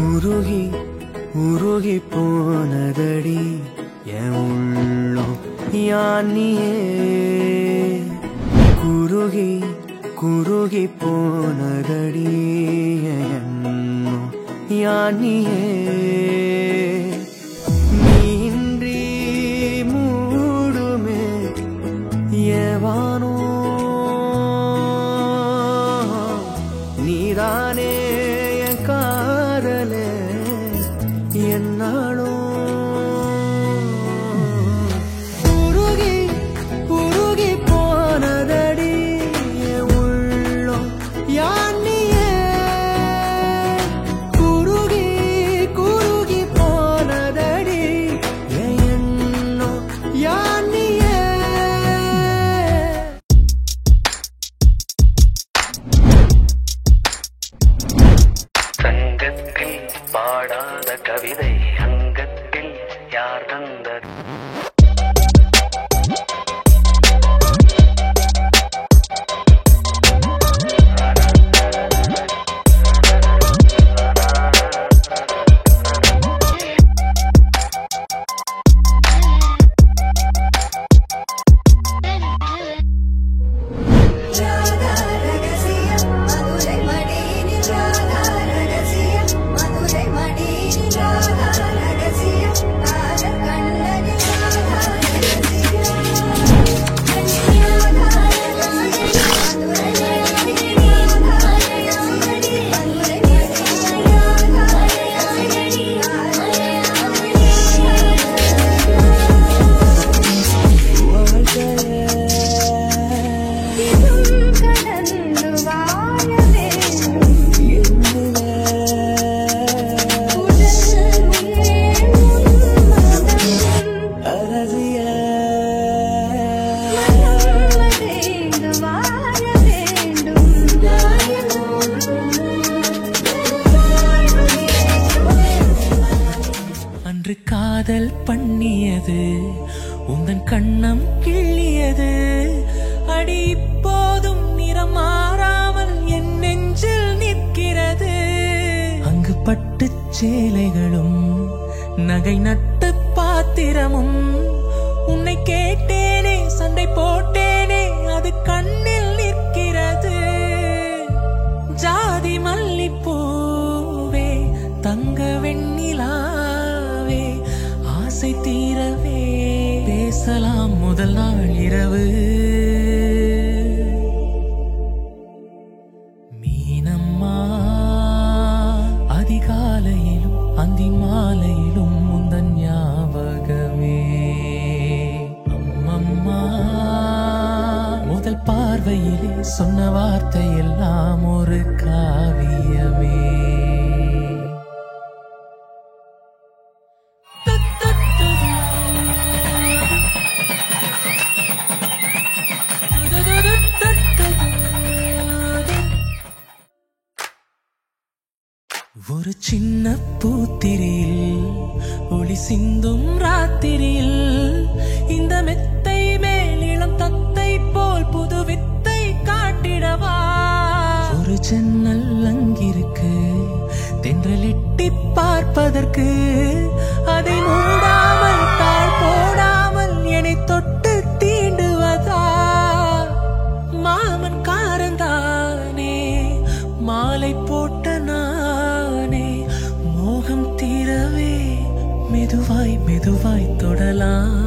உருகி உருகி போனதடி என் உள்ளம் யானியே குருகி குருகி போனதடி எண்ணம் யானியே நீன்றி மூடுமே ஏவானோ நீதானே என் காதலே என்னாலும் உருகி உருகி போனதடி என் உள்ளம் யானியே குருகி குருகி போனதடி என் எண்ணம் யானியே சங்கத்தில் பாடாத கவிதை அங்கத்தில் யார் தந்தது? அன்று காதல் பண்ணியது உந்தன் கண்ணம் கிள்ளியது அடி இப்போதும் நிறம் மாறாமல் என் நெஞ்சில் நிற்கிறது அங்கு பட்டுச் சேலைகளும் நகை நட்டு பாத்திரமும் உன்னை கேட்டேனே சண்டை போட்டேனே அது கண்ணில் நிற்கிறது ஜாதி மல்லிப்பூவே தங்க வெண்ணிலாவே ஆசை தீரவே பேசலாம் முதல் நாள் இரவு மீனம்மா அதிகாலையிலும் அந்தி மாலையிலும் முந்தன் ஞாபகமே அம்மம்மா முதல் பார்வையிலே சொன்ன வார்த்தை எல்லாம் ஒரு காவியமே ஒரு சின்ன பூத்திரியில் ஒளி சிந்தும் ராத்திரியில் இந்த மெத்தை மேல் இளம் தத்தை போல் புது வித்தை காட்டிடவா ஒரு ஜன்னல் அங்கிருக்கு தென்றலிட்டி பார்ப்பதற்கு அதை மூடாமல் தாழ் போடாமல் என்னை தொட்டு தீண்டுவதா மாமன் காரந்தானே மாலை போட்ட நானே மோகம் தீரவே மெதுவாய் மெதுவாய் தொடலாம்